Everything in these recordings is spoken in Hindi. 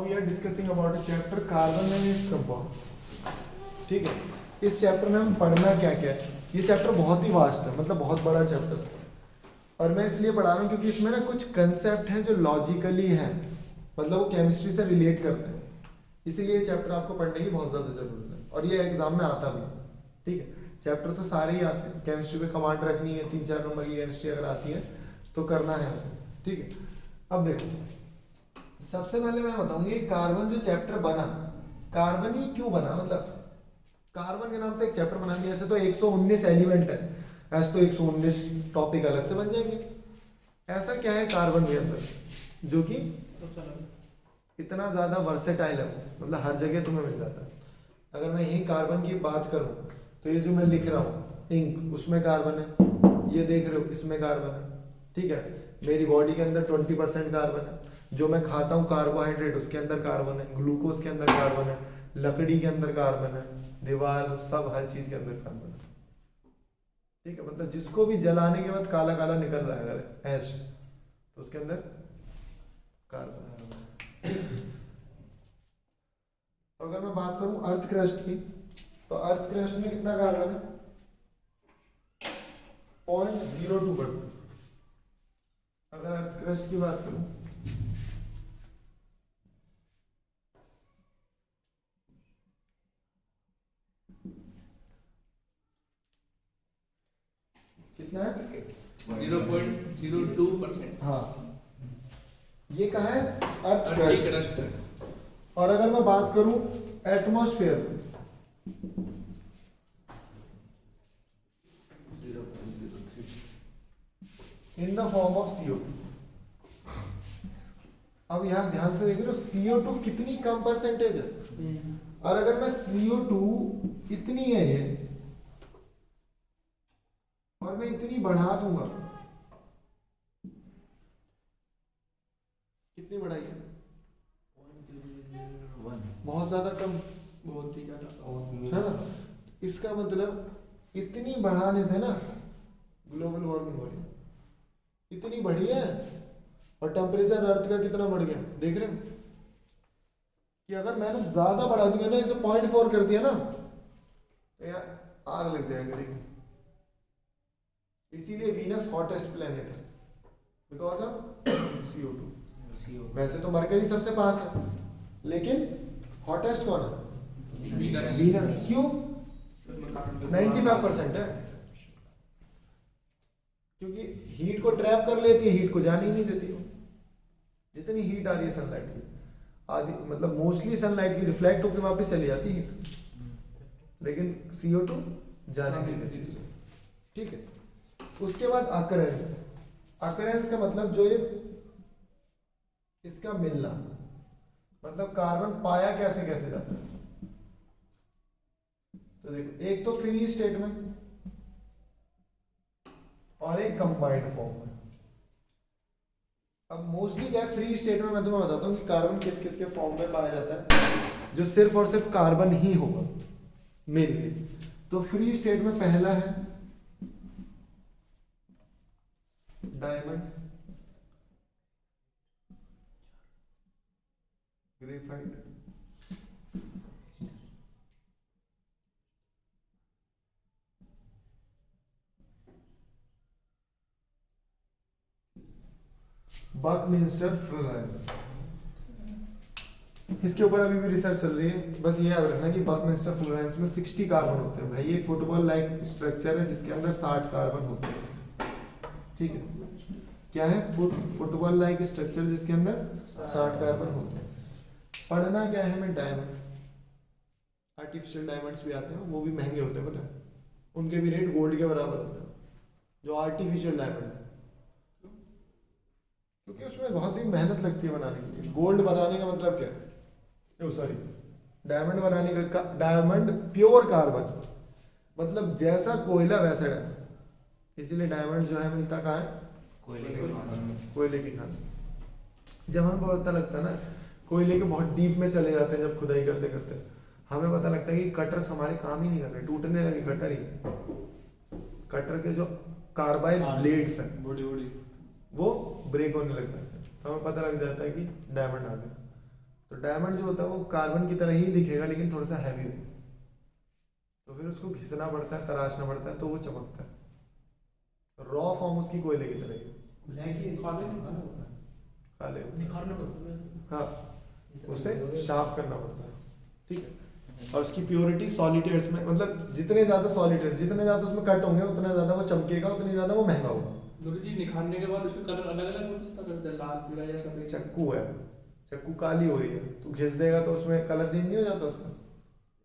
We are discussing about a chapter carbon and its compound. ठीक है, इस चैप्टर में हम पढ़ना क्या क्या है। ये चैप्टर बहुत ही वास्ट है, मतलब बहुत बड़ा चैप्टर है, और मैं इसलिए पढ़ा रहा हूँ क्योंकि इसमें ना कुछ कंसेप्ट हैं जो लॉजिकली हैं, मतलब वो केमिस्ट्री से रिलेट करते हैं, इसीलिए ये चैप्टर आपको पढ़ने की बहुत ज़्यादा ज़रूरत है, और ये एग्जाम में आता भी है। ठीक है, चैप्टर तो सारे ही आते हैं, केमिस्ट्री पे कमांड रखनी है, 3-4 नंबर की केमिस्ट्री अगर आती है तो करना है उसे। ठीक है, अब देखो, सबसे पहले मैं बताऊंगी कार्बन जो चैप्टर बना, कार्बन ही क्यों बना, मतलब कार्बन के नाम से एक चैप्टर बना दिया। ऐसे तो 119 एलिमेंट है, ऐसे तो 119 टॉपिक अलग से बन जाएंगे। ऐसा क्या है कार्बन के अंदर जो कि इतना ज़्यादा वर्सेटाइल है, मतलब हर जगह तुम्हें मिल जाता है। अगर मैं यही कार्बन की बात करूं तो ये जो मैं लिख रहा हूँ इंक, उसमें कार्बन है, ये देख रहे हो इसमें कार्बन है। ठीक है, मेरी बॉडी के अंदर 20% कार्बन है, जो मैं खाता हूँ कार्बोहाइड्रेट उसके अंदर कार्बन है, ग्लूकोज के अंदर कार्बन है, लकड़ी के अंदर कार्बन है, दीवार सब हर चीज़ के अंदर कार्बन है। ठीक है, मतलब जिसको भी जलाने के बाद काला काला निकल रहा है अगर ऐश, तो उसके अंदर कार्बन है। तो अगर मैं बात करूं अर्थ क्रस्ट की, तो अर्थ क्रस्ट में कितना कार्बन है, 0.02%। अगर अर्थ क्रस्ट की बात करूं कितना है, 0.02%। हाँ, ये कहाँ है, अर्थ क्रस्ट। और अगर मैं बात करूं atmosphere, 0.03 in the form of CO2। अब यहां ध्यान से देख रहे हो CO2 कितनी कम परसेंटेज है, और अगर मैं CO2 इतनी है ये, और मैं इतनी बढ़ा दूंगा, कितनी बढ़ाई है, 0.001, बहुत ज्यादा कम बहुत ही ज्यादा, है ना। इसका मतलब इतनी बढ़ाने से ना ग्लोबल वार्मिंग हो रही है, इतनी बढ़ी है, और टेम्परेचर अर्थ का कितना बढ़ गया देख रहे हो, कि अगर मैंने ज्यादा बढ़ा दिया ना, इसे 0.4 कर दिया ना, तो यार आग लग जाएगा करेगी। इसीलिए वीनस हॉटेस्ट प्लेनेट है, बिकॉज ऑफ CO2। वैसे तो मरकरी सबसे पास है, लेकिन हॉटेस्ट कौन है, वीनस। क्यों, 95% है, क्योंकि हीट को ट्रैप कर लेती है, हीट को जाने ही नहीं देती वो। जितनी हीट आ रही है सनलाइट की, आधी मतलब मोस्टली सनलाइट की रिफ्लेक्ट होकर वापस चली जाती है हीट, लेकिन CO2 जाने नहीं देती उसे। ठीक है, उसके बाद अकरेंस। अकरेंस का मतलब जो ये इसका मिलना, मतलब कार्बन पाया कैसे कैसे जाता है। तो देखो, एक तो फ्री स्टेट में और एक कंबाइंड फॉर्म में। अब मोस्टली क्या है, फ्री स्टेट में मैं तुम्हें बताता हूँ कि कार्बन किस किस के फॉर्म में पाया जाता है, जो सिर्फ और सिर्फ कार्बन ही होगा मेनली। तो फ्री स्टेट में पहला है डायमंड, ग्रेफाइट, बकमिंस्टर फ्लोरेंस। इसके ऊपर अभी भी रिसर्च चल रही है, बस ये याद रखना कि बकमिंस्टर फ्लोरेंस में 60 कार्बन होते हैं। भाई ये फुटबॉल लाइक स्ट्रक्चर है जिसके अंदर 60 कार्बन होते हैं। ठीक है, क्या है, फुटबॉल लाइक स्ट्रक्चर जिसके अंदर 60 कार्बन होते हैं। पढ़ना क्या है, मैं डायमंड, आर्टिफिशियल डायमंड्स भी आते हैं, वो भी महंगे होते हैं, पता है, उनके भी रेट गोल्ड के बराबर होते हैं, जो आर्टिफिशियल डायमंड है, क्योंकि उसमें बहुत ही मेहनत लगती है बनाने के लिए। गोल्ड बनाने का मतलब क्या है, सॉरी, डायमंड बनाने का डायमंड प्योर कार्बन, मतलब जैसा कोयला वैसा डायमंड, इसीलिए डायमंड जो है मिलता कहाँ है, कोयले की खान। जब हमें पता लगता है ना, कोयले के बहुत डीप में चले जाते हैं जब खुदाई करते करते, हमें पता लगता है कि कटर्स हमारे काम ही नहीं कर रहे, टूटने लगे कटर ही। कटर के जो कार्बाइड ब्लेड्स हैं वो ब्रेक होने लग जाते हैं, तो हमें पता लग जाता है कि डायमंड आ गया। तो डायमंड जो होता है वो कार्बन की तरह ही दिखेगा लेकिन थोड़ा सा हैवी होगा, तो फिर उसको घिसना पड़ता है, तराशना पड़ता है, तो वो चमकता है। रॉ फॉर्म उसकी कोयले की तरह ही है। ब्लैक ही काले निकालना होता है, काले होते हैं। निखारना पड़ता है। हाँ, उसे शार्प करना पड़ता है, ठीक है। और उसकी प्योरिटी सॉलिटेट्स में, मतलब जितने ज़्यादा सॉलिटेट, जितने ज़्यादा उसमें कट होंगे उतना ज़्यादा वो चमकेगा, उतनी ज़्यादा वो महंगा होगा। गुरु जी निखारने के बाद उसका कलर अलग अलग हो सकता है, लाल पीला या सफेद। चक्कू है, चक्कू काली हो रही है, तू घिस देगा तो उसमें कलर चेंज नहीं हो जाता उसका।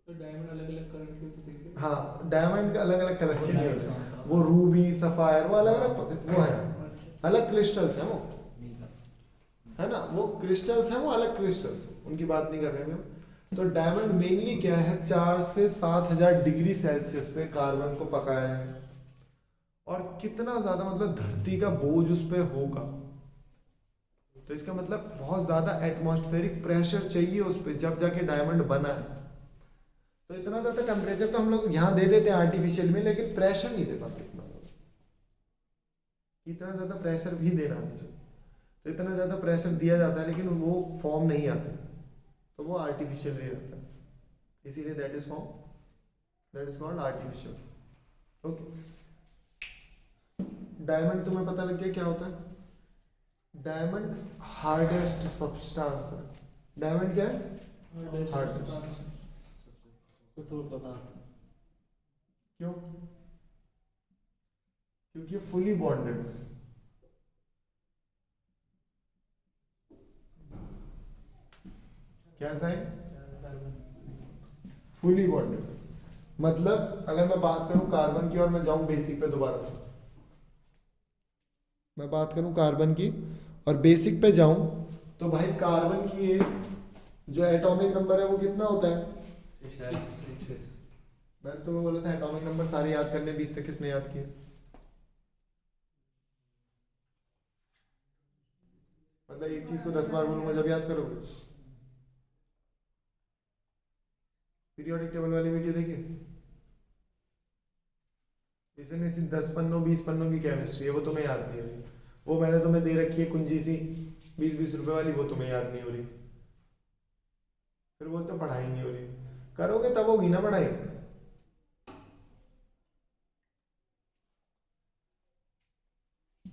तो डायमंड अलग अलग कलर के होते हैं। हाँ, डायमंड का अलग अलग कलर के नहीं होते, वो रूबी सफायर वो अलग अलग वो है, अलग क्रिस्टल्स हैं वो, है ना, वो क्रिस्टल्स हैं, वो अलग क्रिस्टल्स, उनकी बात नहीं कर रहे हैं हम। तो डायमंड मेनली क्या है, 4 से 7,000 डिग्री सेल्सियस पे कार्बन को पकाया है, और कितना ज्यादा मतलब धरती का बोझ उस पर होगा, तो इसका मतलब बहुत ज्यादा एटमॉस्फेरिक प्रेशर चाहिए उस पर जब जाके डायमंड बना है। तो इतना ज्यादा टेम्परेचर तो हम लोग यहाँ दे देते हैं आर्टिफिशियल में, लेकिन प्रेशर नहीं दे पाते इतना ज्यादा प्रेशर भी देना मुझे, तो इतना ज्यादा प्रेशर दिया जाता है लेकिन वो फॉर्म नहीं आते, तो वो आर्टिफिशियल रह जाता है, इसीलिए that is called artificial. Okay, diamond तुम्हें पता लग गया क्या होता है? डायमंड हार्डेस्ट सब्सटेंस है। डायमंड क्या है? हार्डेस्ट। क्यों? क्योंकि फुली बॉन्डेड है। कैसा है? Fully bonded. मतलब अगर मैं बात करूं कार्बन की और मैं जाऊं बेसिक पे दोबारा से, मैं बात करूं कार्बन की और बेसिक पे जाऊं, तो भाई कार्बन की ये जो एटॉमिक नंबर है वो कितना होता है? मैंने तुम्हें बोला था एटॉमिक नंबर सारे याद करने, 20 तक किसने याद किए? मतलब एक चीज को 10 बार बोलूंगा जब याद करोगे। पीरियोडिक टेबल वाली वीडियो देखिए, इसमें 10 पन्नों 20 पन्नों की केमिस्ट्री है, वो तुम्हें याद नहीं हो रही। वो मैंने तुम्हें दे रखी है कुंजी सी 20-20 रुपए वाली, वो तुम्हें याद नहीं हो रही, फिर वो तो पढ़ाई नहीं हो रही। करोगे तब होगी ना पढ़ाई।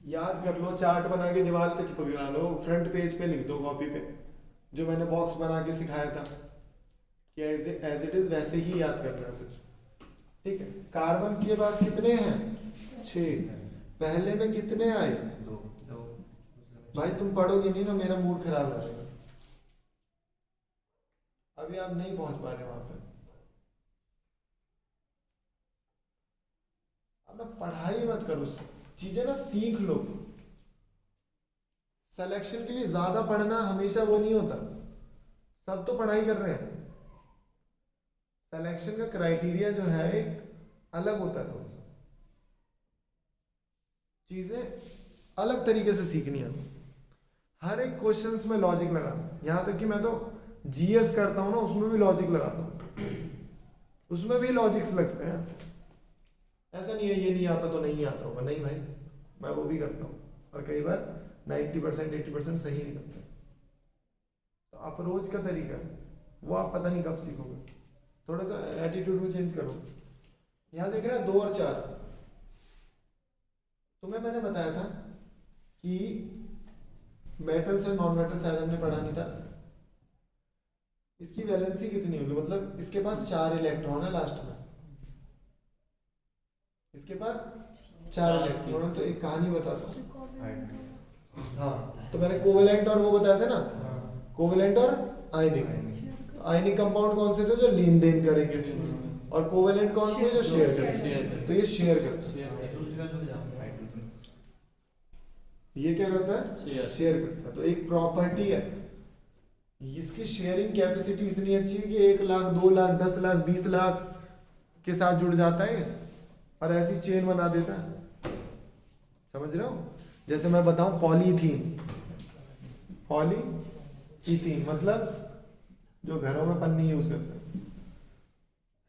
याद कर लो, चार्ट बना के दीवार पे चिपका लो, फ्रंट पेज पे लिख दो कॉपी पे, जो मैंने बॉक्स बना के सिखाया था कि एज इट इज वैसे ही याद करना है, ठीक है। कार्बन के पास कितने हैं? 6। पहले में कितने आए? 2। भाई तुम पढ़ोगे नहीं ना, मेरा मूड खराब हो जाएगा। अभी आप नहीं पहुंच पा रहे वहां पे। अब ना पढ़ाई मत करो, चीजें ना सीख लो। सिलेक्शन के लिए ज्यादा पढ़ना हमेशा वो नहीं होता, सब तो पढ़ाई कर रहे हैं। सिलेक्शन का क्राइटेरिया जो है एक अलग होता है, थोड़ा सा चीजें अलग तरीके से सीखनी है। हर एक क्वेश्चंस में लॉजिक लगाना, यहां तक कि मैं तो जीएस करता हूं ना, उसमें भी लॉजिक लगाता हूं, उसमें भी लॉजिक्स लगते हैं। ऐसा नहीं है ये नहीं आता तो नहीं आता होगा, नहीं भाई, मैं वो भी करता हूँ, और कई बार 90% 80% सही निकलता है। तो अप्रोच का तरीका है वो आप पता नहीं कब सीखोगे। थोड़ा सा एटीट्यूड में चेंज करो। यहाँ देख रहे हैं 2 और 4, तुम्हें मैंने बताया था कि मेटल से नॉन मेटल शायद हमने पढ़ा नहीं था। इसकी वैलेंसी कितनी होगी, मतलब इसके पास 4 इलेक्ट्रॉन है लास्ट में, इसके पास 4 इलेक्ट्रॉन है। तो एक कहानी बताता हूँ। हाँ, तो मैंने कोवेलेंट और वो बताया था ना, कोवेलेंट और आयनिक। आयनिक कंपाउंड कौन से थे? जो लेन देन करेंगे, और कोवेलेंट कौन थे? जो शेयर करेंगे। तो ये शेयर करता है, ये क्या करता है? शेयर करता है। तो एक प्रॉपर्टी है, इसकी शेयरिंग कैपेसिटी इतनी अच्छी है कि 1 लाख 2 लाख 10 लाख 20 लाख के साथ जुड़ जाता है और ऐसी चेन बना देता है। समझ रहे हो? जैसे मैं बताऊं पॉलीथीन, पॉलीथीन मतलब जो घरों में पन्नी यूज करते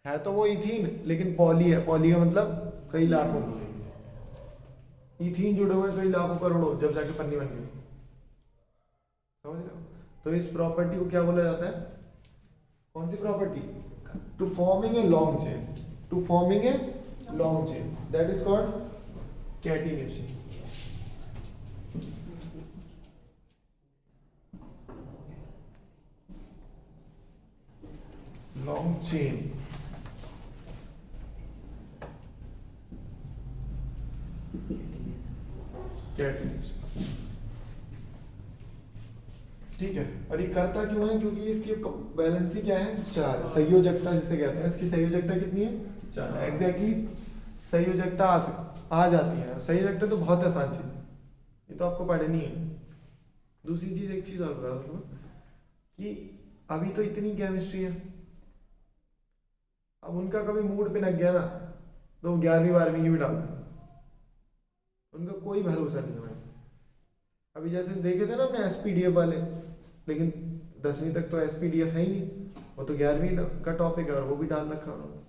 है तो वो इथीन, लेकिन पॉली है। पॉली का मतलब कई लाखों, इथीन जुड़े हुए कई लाखों करोड़ों, जब जाके पन्नी बन गई। समझ रहे हो? तो इस प्रॉपर्टी को क्या बोला जाता है? कौन सी property? To forming a long chain, to forming a long chain, that is called catenation. Long chain, catenation, ठीक है। और ये करता क्यों है? क्योंकि इसकी वैलेंसी क्या है? 4। संयोजकता जिसे कहते हैं, इसकी संयोजकता कितनी है? 4। एग्जैक्टली संयोजकता आ जाती है। संयोजकता तो बहुत आसान चीज है, ये तो आपको पढ़नी है। दूसरी चीज, एक चीज और बता दूं कि अभी तो इतनी केमिस्ट्री है, अब उनका कभी मूड पे लग गया ना तो 11वीं 12वीं की भी डाल दें, उनका कोई भरोसा नहीं है भाई। अभी जैसे देखे थे ना हमने एसपीडीएफ वाले, लेकिन 10वीं तक तो एसपीडीएफ है ही नहीं, वो तो 11वीं का टॉपिक है और वो भी डाल रखा उन्होंने,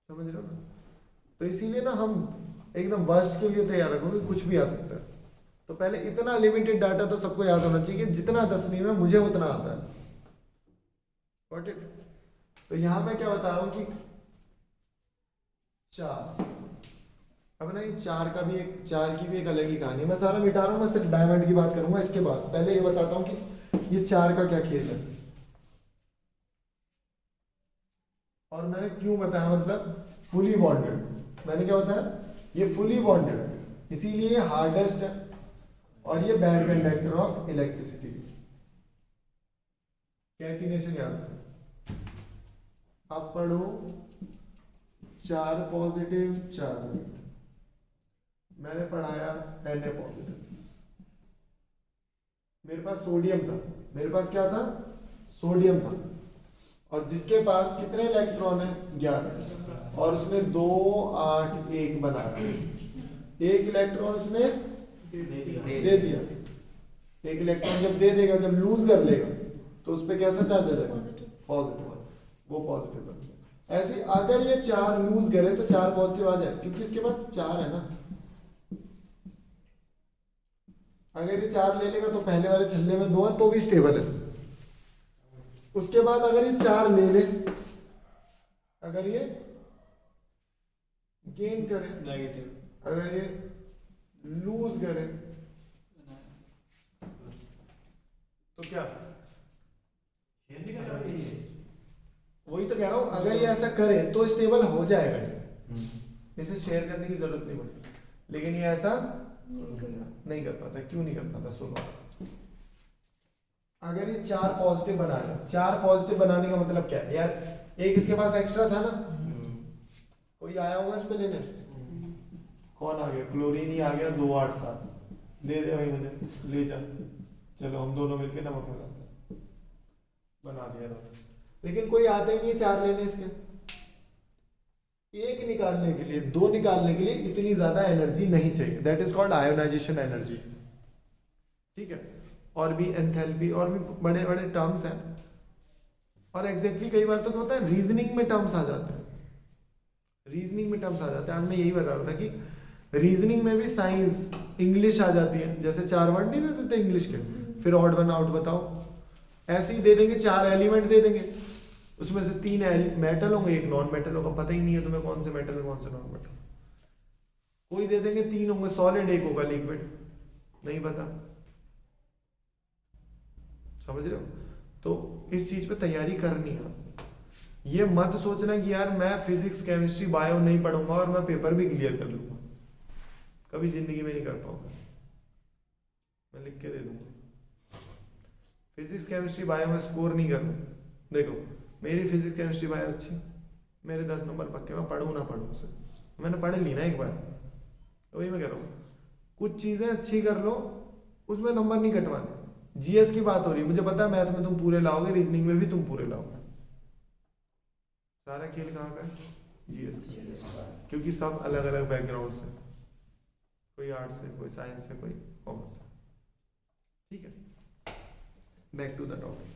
समझ रहे हो ना? तो इसीलिए ना हम एकदम वर्स्ट के लिए तैयार रखो कि कुछ भी आ सकता है। तो पहले इतना लिमिटेड डाटा तो सबको याद होना चाहिए कि जितना 10वीं में मुझे उतना आता है। Got it? तो यहां मैं क्या बता रहा हूं कि 4, अब ना ये 4 की भी एक अलग ही कहानी है। मैं सारा मिटा रहा हूं, मैं सिर्फ डायमंड की बात करूंगा इसके बाद। पहले ये बताता हूं कि ये 4 का क्या खेल है और मैंने क्यों बताया, मतलब फुली बॉन्डेड। मैंने क्या बताया? ये फुली बॉन्डेड है, इसीलिए हार्डेस्ट है और ये bad conductor of electricity. Catenation याद रखो, आप पढ़ो 4 पॉजिटिव 4 नेगेटिव, मैंने पढ़ाया Na पॉजिटिव। मेरे पास सोडियम था, मेरे पास क्या था? सोडियम था, और जिसके पास कितने इलेक्ट्रॉन है? 11, और उसने 2 8 1 बनाया। एक इलेक्ट्रॉन उसने दे दिया। एक इलेक्ट्रॉन जब दे देगा, जब लूज कर लेगा, तो उस पर कैसा चार्ज आ जाएगा? पॉजिटिव, वो पॉजिटिव बन गया। ऐसे अगर ये 4 लूज करे तो 4 पॉजिटिव आ जाए, क्योंकि इसके पास 4 है ना। अगर ये 4 ले लेगा तो पहले वाले छल्ले में 2 है तो भी स्टेबल है। उसके बाद अगर ये 4 ले ले, अगर ये गेन करे नेगेटिव, अगर ये लूज करे तो क्या? वही तो कह रहा हूं, अगर ये ऐसा करे तो स्टेबल हो जाएगा, इसे शेयर करने की जरूरत नहीं पड़ती। लेकिन ये ऐसा नहीं कर पाता। क्यों नहीं कर पाता? सुनो, अगर ये 4 पॉजिटिव बना रहे, 4 पॉजिटिव बनाने का मतलब क्या है यार? एक इसके पास एक्स्ट्रा था ना, कोई आया होगा इस पे लेने? कौन आ गया? क्लोरीन ही आ गया, 2 8 7 दे दे भाई मुझे, ले जा, चलो हम दोनों मिलकर नमक लगाते हैं, बना दिया ना। लेकिन कोई आता ही नहीं है 4 लेने इसके। एक निकालने के लिए, 2 निकालने के लिए इतनी ज्यादा एनर्जी नहीं चाहिए, that is called ionisation energy, ठीक है। और भी एंथैल्पी और भी बड़े बड़े टर्म्स हैं, और एग्जैक्टली कई बार तो क्या होता है, रीजनिंग में टर्म्स आ जाते हैं, रीजनिंग में टर्म्स आ जाते हैं। आज मैं यही बता रहा था कि रीजनिंग में भी साइंस, इंग्लिश आ जाती है। जैसे 4 वर्ड नहीं दे देते इंग्लिश के, फिर ऑड वन आउट बताओ, ऐसे ही दे देंगे। 4 एलिमेंट दे देंगे, उसमें से 3 मेटल होंगे, 1 नॉन मेटल होगा। पता ही नहीं है तुम्हें कौन से मेटल है कौन से नॉन मेटल। कोई दे देंगे 3 होंगे सॉलिड, 1 होगा लिक्विड, नहीं पता, समझ रहे हो? तो इस चीज पे तैयारी करनी है। ये मत सोचना कि यार मैं फिजिक्स केमिस्ट्री बायो नहीं पढ़ूंगा और मैं पेपर भी क्लियर कर लूंगा, कभी जिंदगी में नहीं कर पाऊंगा। मैं लिख के दे दूंगा, फिजिक्स केमिस्ट्री बायो में स्कोर नहीं करना। देखो मेरी फिजिक्स केमिस्ट्री बायो अच्छी, मेरे 10 नंबर पक्के, मैं पढ़ूँ ना पढ़ूँ उसे, मैंने पढ़ ली ना एक बार। तो वही मैं कह रहा हूँ, कुछ चीजें अच्छी कर लो, उसमें नंबर नहीं कटवाने। जीएस की बात हो रही है, मुझे पता है मैथ में तुम पूरे लाओगे, रीजनिंग में भी तुम पूरे लाओगे। सारा खेल कहाँ का है? जीएस का, क्योंकि सब अलग अलग बैकग्राउंड से, कोई आर्ट्स से, कोई साइंस से, कोई कॉमर्स से, ठीक है। Back to the topic.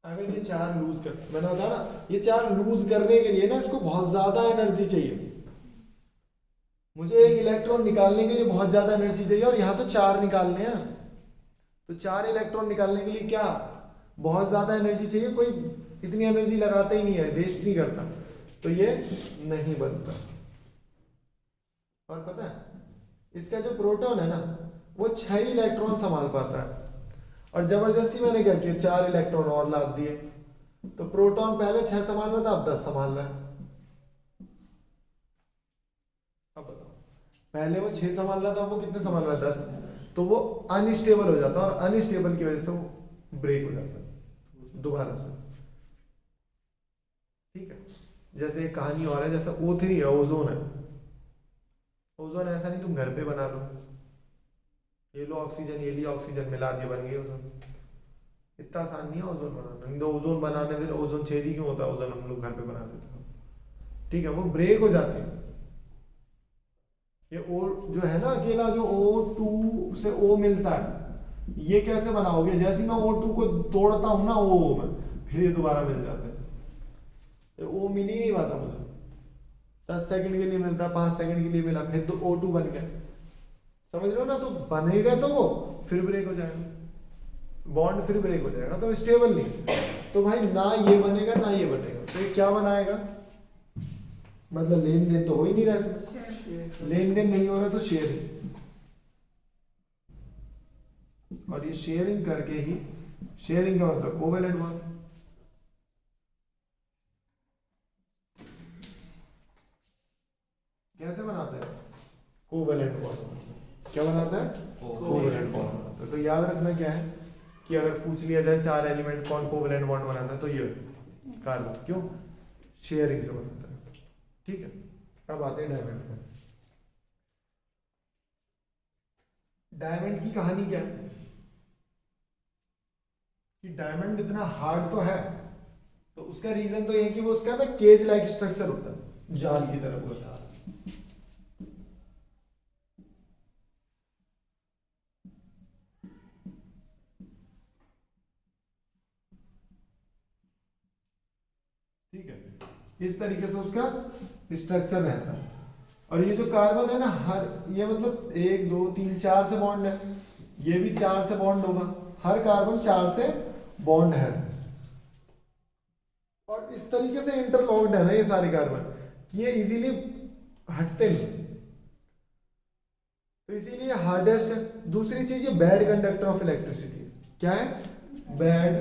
अगर ये 4 लूज कर, मैंने बताया ना, ये 4 लूज करने के लिए ना इसको बहुत ज्यादा एनर्जी चाहिए। मुझे एक इलेक्ट्रॉन निकालने के लिए बहुत ज्यादा एनर्जी चाहिए, और यहाँ तो 4 निकालने हैं, तो 4 इलेक्ट्रॉन निकालने के लिए क्या बहुत ज्यादा एनर्जी चाहिए, कोई इतनी एनर्जी लगाता ही नहीं है, वेस्ट नहीं करता, तो ये नहीं बनता। और पता है इसका जो प्रोटॉन है ना वो 6 इलेक्ट्रॉन संभाल पाता है, और जबरदस्ती मैंने क्या किया 4 इलेक्ट्रॉन और लाद दिए, तो प्रोटॉन पहले 6 संभाल रहा था, अब 10 संभाल रहा है। अब बताओ, पहले वो 6 संभाल रहा था, वो कितने संभाल रहा था 10, तो वो अनस्टेबल हो जाता, और अनस्टेबल की वजह से वो ब्रेक हो जाता दोबारा से। ठीक है, जैसे एक कहानी और है, जैसे O3 है, ओजोन है। ओजोन ऐसा नहीं तुम घर पे बना लो, ये लो ऑक्सीजन ये ली ऑक्सीजन मिला दिया बन गई ओजोन, इतना आसान नहीं है ओजोन बनाना। नहीं तो ओजोन बनाने फिर ओजोन छेदी क्यों होता है, ओजोन हम लोग घर पे बना देते हैं। ठीक है, वो ब्रेक हो जाती है। ये O जो है ना अकेला, जो O2 से O मिलता है, ये कैसे बनाओगे, जैसे ही मैं O2 को तोड़ता हूं ना O में, फिर ये दोबारा मिल जाता है। तो O मिल ही नहीं पाता मुझे, 10 सेकंड के लिए मिलता, 5 सेकंड के लिए मिला, फिर तो O2 बन गया। समझ रहे हो ना, तो बनेगा तो वो फिर ब्रेक हो जाएगा, बॉन्ड फिर ब्रेक हो जाएगा, तो स्टेबल नहीं। तो भाई ना ये बनेगा ना ये बनेगा, तो ये क्या बनाएगा, मतलब लेन देन तो हो ही नहीं रहा इसमें, लेन देन नहीं हो रहा तो शेयरिंग, और ये शेयरिंग करके ही, शेयरिंग का मतलब कोवेलेंट बॉन्ड। कैसे बनाते हैं कोवेलेंट बॉन्ड, क्या बनाता है कोवेलेंट बॉन्ड बनाता है। तो याद रखना क्या है कि अगर पूछ लिया जाए 4 एलिमेंट कौन कोवेलेंट बॉन्ड बनाता है, तो ये कार्बन, क्यों, शेयरिंग से बनाता है। ठीक है, अब आते हैं डायमंड पे। डायमंड की कहानी क्या है कि डायमंड इतना हार्ड तो है, तो उसका रीजन तो ये है कि वो उसका ना केज लाइक स्ट्रक्चर होता है, जाल की तरह पूरा। ठीक है, इस तरीके से उसका स्ट्रक्चर रहता है। और ये जो कार्बन है ना, हर ये मतलब 1 2 3 4 से बॉन्ड है, ये भी 4 से बॉन्ड होगा, हर कार्बन 4 से बॉन्ड है, और इस तरीके से इंटरलॉक्ड है ना ये सारे कार्बन, ये इजीली हटते नहीं, तो इसीलिए हार्डेस्ट है। दूसरी चीज ये बैड कंडक्टर ऑफ इलेक्ट्रिसिटी है। क्या है, बैड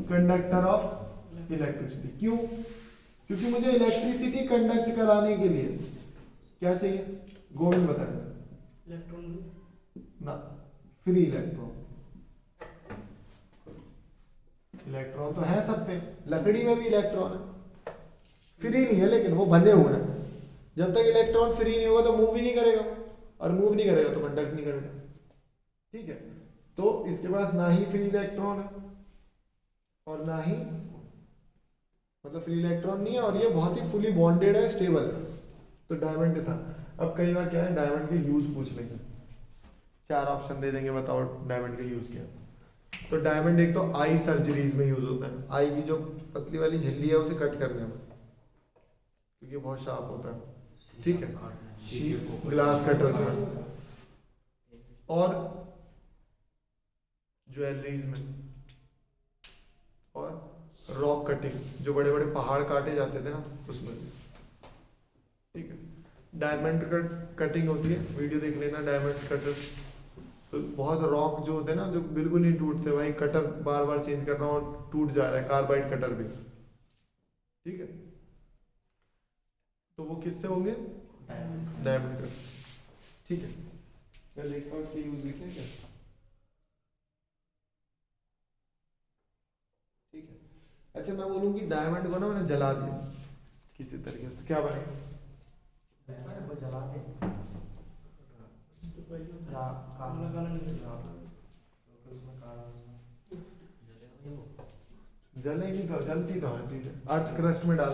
कंडक्टर ऑफ इलेक्ट्रिसिटी। क्यों, क्योंकि मुझे इलेक्ट्रिसिटी कंडक्ट कराने के लिए क्या चाहिए, गोविंद बताएगा, इलेक्ट्रॉन ना, फ्री इलेक्ट्रॉन। इलेक्ट्रॉन तो है सब पे, लकड़ी में भी इलेक्ट्रॉन है, फ्री नहीं है लेकिन वो बंधे हुए हैं। जब तक इलेक्ट्रॉन फ्री नहीं होगा तो मूव ही नहीं करेगा, और मूव नहीं करेगा तो कंडक्ट नहीं करेगा। ठीक है, तो इसके पास ना ही फ्री इलेक्ट्रॉन है और ना ही, मतलब फ्री इलेक्ट्रॉन नहीं है, और ये बहुत ही फुली बॉन्डेड है, स्टेबल है। तो डायमंड था। अब कई बार क्या है, डायमंड के यूज पूछ लेंगे, 4 ऑप्शन दे देंगे, बताओ डायमंड का यूज क्या है। तो डायमंड एक तो आई सर्जरीज में यूज होता है, आई की जो पतली वाली झिल्ली है उसे कट करने में, क्योंकि बहुत शार्प होता है। ठीक है, ग्लास कटर्स में, और ज्वेलरीज में, और रॉक कटिंग, जो बड़े बड़े पहाड़ काटे जाते थे ना उसमें। ठीक है, डायमंड कटिंग होती है, वीडियो देख लेना डायमंड कटर। तो बहुत रॉक जो होते हैं ना, जो बिल्कुल नहीं टूटते भाई, कटर बार बार चेंज कर रहा हूँ, टूट जा रहा है, कार्बाइड कटर भी। ठीक है, तो वो किससे होंगे, डायमंड कटर। ठीक है, मैं देखता हूँ इसके यूज लिखे क्या। ठीक है, अच्छा मैं बोलूँ कि डायमंड को ना मैंने जला दिया किसी तरीके से, तो क्या बनेगा, जला दे, जले नहीं तो जलती तो हर चीज है। अर्थ क्रस्ट में डाल,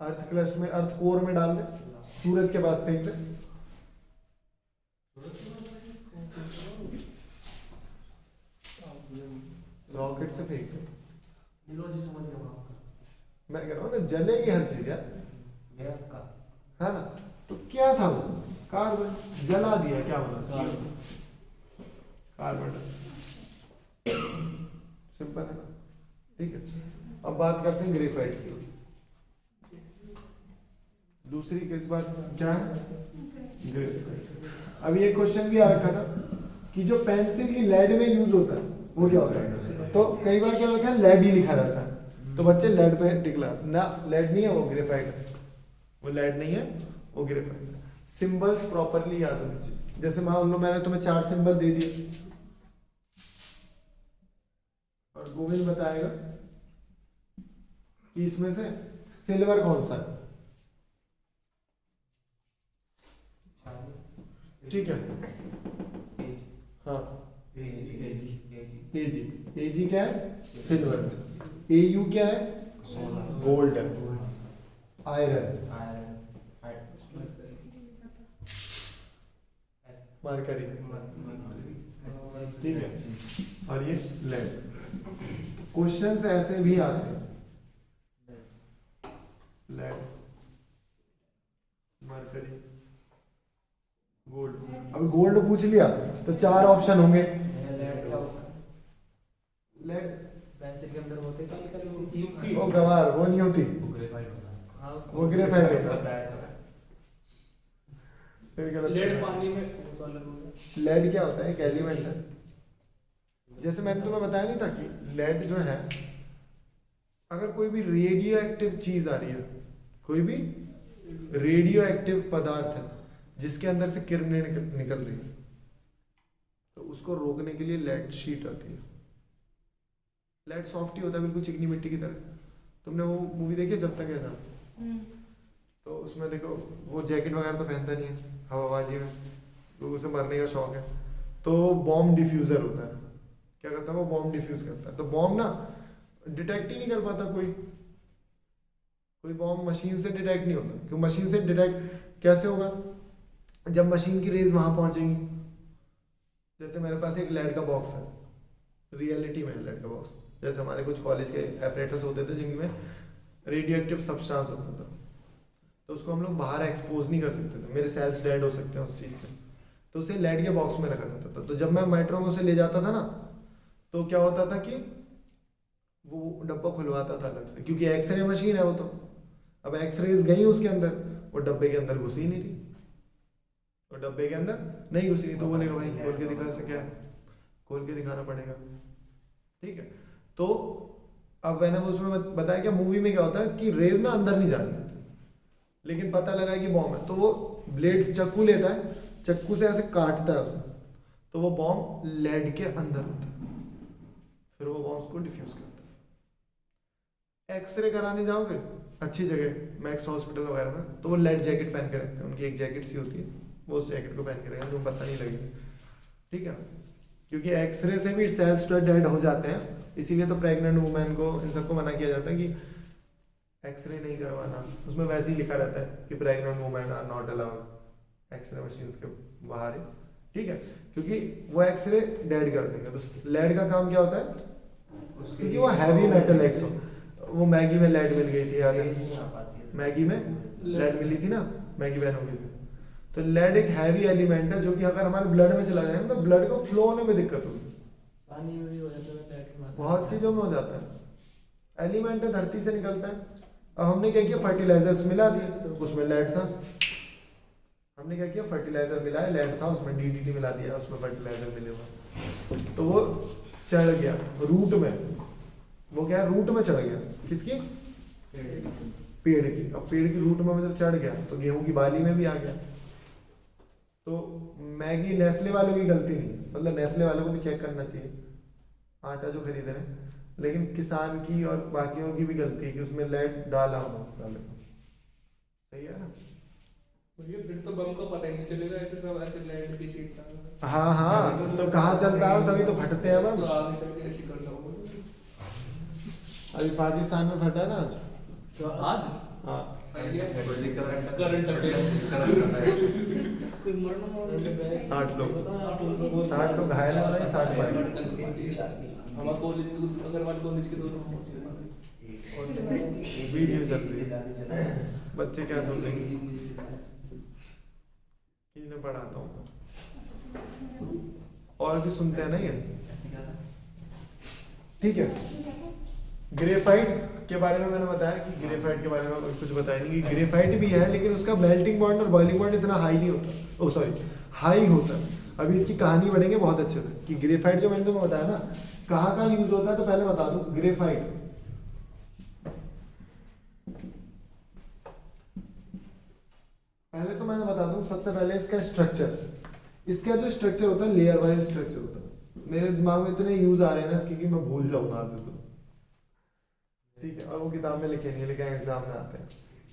अर्थ क्रस्ट में, अर्थ कोर में डाल दे, सूरज के पास फेंक दे, रॉकेट से फेंक दे। मैं कह रहा हूँ ना, जलेगी हर चीज यार, है ना। तो क्या था वो, कार्बन, जला दिया, क्या बना, कार्बन सिंपल है ना, ठीक है। अब बात करते हैं ग्रेफाइट की। दूसरी किस बात क्या है, ग्रेफाइट। अभी एक क्वेश्चन भी आ रखा था कि जो पेंसिल की लेड में यूज होता है वो क्या होता है, तो कई बार क्या लिखा है, लेड ही लिखा रहता है, तो बच्चे लेड पे टिकला ना, लेड नहीं है वो ग्रेफाइट है, वो लेड नहीं है वो ग्रेफाइट है। सिंबल्स प्रॉपरली याद होने चाहिए। जैसे मान लो मैंने तुम्हें 4 सिंबल दे दिए और गोविंद बताएगा कि इसमें से सिल्वर कौन सा है, ठीक है। हाँ एजी, एजी क्या है, सिल्वर। एयू क्या है, गोल्ड है। आयरन, मरकरी, ठीक है। और ये लेड। क्वेश्चंस ऐसे भी आते हैं, लेड, मरकरी, गोल्ड। अब गोल्ड पूछ लिया तो 4 ऑप्शन होंगे। लेड पेंसिल के अंदर होते वो गवार, वो नहीं होती, वो ग्रेफाइट होता है। फिर गलत। लेड पानी में वो तो अलग हो गया। लेड क्या होता है, एक एलिमेंट है। जैसे मैंने तुम्हें बताया नहीं था कि लेड जो है, अगर कोई भी रेडियो एक्टिव चीज आ रही है, कोई भी रेडियो एक्टिव पदार्थ है जिसके अंदर से किरणें निकल रही है, तो उसको रोकने के लिए लेड शीट आती है। लेड सॉफ्ट ही होता है, बिल्कुल चिकनी मिट्टी की तरह। तुमने वो मूवी देखी है जब तक है था, तो उसमें देखो वो जैकेट वगैरह तो पहनता नहीं है हवाबाजी में, तो उसे मरने का शौक है, तो बॉम्ब डिफ्यूजर होता है। क्या करता है वो, बॉम्ब डिफ्यूज करता है। तो बॉम्ब ना डिटेक्ट ही नहीं कर पाता, कोई बॉम्ब मशीन से डिटेक्ट नहीं होता। क्यों मशीन से डिटेक्ट कैसे होगा, जब मशीन की रेज वहां पहुंचेंगी। जैसे मेरे पास एक लेड का बॉक्स है, रियलिटी में लेड का बॉक्स, जैसे हमारे कुछ कॉलेज के एपरेटस होते थे जिनमें रेडियो एक्टिव सब्सटेंस होता था, तो उसको हम लोग बाहर एक्सपोज नहीं कर सकते थे, मेरे सेल्स डेड हो सकते हैं उस चीज़ से, तो उसे लेड के बॉक्स में रखा जाता था। तो जब मैं मेट्रो में उसे ले जाता था ना, तो क्या होता था कि वो डब्बा खुलवाता था अलग से, क्योंकि एक्सरे मशीन है वो, तो अब एक्सरेज गई उसके अंदर, वो डब्बे के अंदर घुसी नहीं रही, तो डब्बे के अंदर नहीं घुसी नहीं, तो बोलेगा भाई खोल के दिखा से क्या है, खोल के दिखाना पड़ेगा, ठीक है। तो अब मैंने वो उसमें बताया क्या मूवी में क्या होता है कि रेज ना अंदर नहीं जाती, लेकिन पता लगा कि बॉम्ब है, तो वो ब्लेड चाकू लेता है, चाकू से ऐसे काटता है उसे, तो वो बॉम्ब लेड के अंदर होता है, फिर वो बॉम्ब को डिफ्यूज करता है। एक्सरे कराने जाओगे अच्छी जगह, मैक्स हॉस्पिटल वगैरह में, तो वो लेड जैकेट पहन के रखते हैं, उनकी एक जैकेट सी होती है, वो उस जैकेट को पहन के रखेंगे, तुम्हें पता नहीं लगेगा, ठीक है। क्योंकि एक्सरे से भी सेल्स डेड हो जाते हैं, इसीलिए तो प्रेग्नेंट वुमेन को इन सबको मना किया जाता है कि एक्सरे नहीं करवाना। उसमें वैसे ही लिखा रहता है कि pregnant women are not allowed X-ray machine के बाहर, ठीक है, क्योंकि वो एक्सरे डेड कर देंगे। तो लेड का काम क्या होता है, क्योंकि वो हैवी मेटल है। तो वो मैगी में लेड मिल गई थी, याद है, मैगी में लेड मिली थी ना, मैगी बैन हो गई थी। तो लेड एक हैवी एलिमेंट है जो कि अगर हमारे ब्लड में चला जाए तो ब्लड को फ्लो होने में दिक्कत होगी, पानी में भी हो जाता है, बहुत चीजों में हो जाता है। एलिमेंट है, धरती से निकलता है। अब हमने क्या किया, फर्टिलाइजर्स मिला दिए, उसमें लेड था। हमने क्या किया, फर्टिलाइजर मिलाया, लेड था, उसमें डीडीटी मिला दिया, उसमें फर्टिलाइजर मिले हुआ, तो वो चढ़ गया रूट में। वो क्या है, रूट में चढ़ गया, किसकी, पेड़ की। अब पेड़ की रूट में जब चढ़ गया तो गेहूं की बाली में भी आ गया। तो मैगी नेस्ले वालों की गलती नहीं, मतलब नेस्ले वालों को भी चेक करना चाहिए आटा जो खरीद रहे हैं, लेकिन किसान की और बाकियों की भी गलती है कि उसमें लेड डाला हो, डाले। सही है ना, ये फिर तो बम का पता ही नहीं चलेगा, ऐसे सब ऐसे लेड की शीट था। हाँ हाँ, तो कहाँ चलता है तभी तो फटते हैं तो ना। आगे चल के ऐसे करता हूँ। अभी पाकिस्तान में फटा है ना आज, तो आज हाँ, करंट कोई मरना 60 लोग घायल है, बताइए 60 बार। हमारे कॉलेज के, अग्रवाल कॉलेज के दोनों वीडियो चल रही है, बच्चे क्या सोचेंगे कि इन्हें पढ़ाता हूँ। और भी सुनते हैं ना ये, ठीक है। ग्रेफाइट के बारे में मैंने बताया कि ग्रेफाइट के बारे में कुछ बताया नहीं कि ग्रेफाइट भी है, लेकिन उसका मेल्टिंग पॉइंट और बॉइलिंग पॉइंट इतना हाई नहीं होता, ओ सॉरी हाई होता है। अभी इसकी कहानी बढ़ेंगे बहुत अच्छे से कि ग्रेफाइट जो मैंने तुम्हें बताया ना कहाँ कहाँ यूज होता है, तो पहले बता दूं ग्रेफाइट पहले तो मैं बता दूं सबसे पहले इसका स्ट्रक्चर। इसका जो स्ट्रक्चर होता है लेयर वाइज स्ट्रक्चर होता है। मेरे दिमाग में इतने यूज आ रहे हैं ना इसके कि मैं भूल जाऊंगा आगे तो, ठीक है। और वो किताब में लिखे नहीं है लेकिन एग्जाम में आते हैं।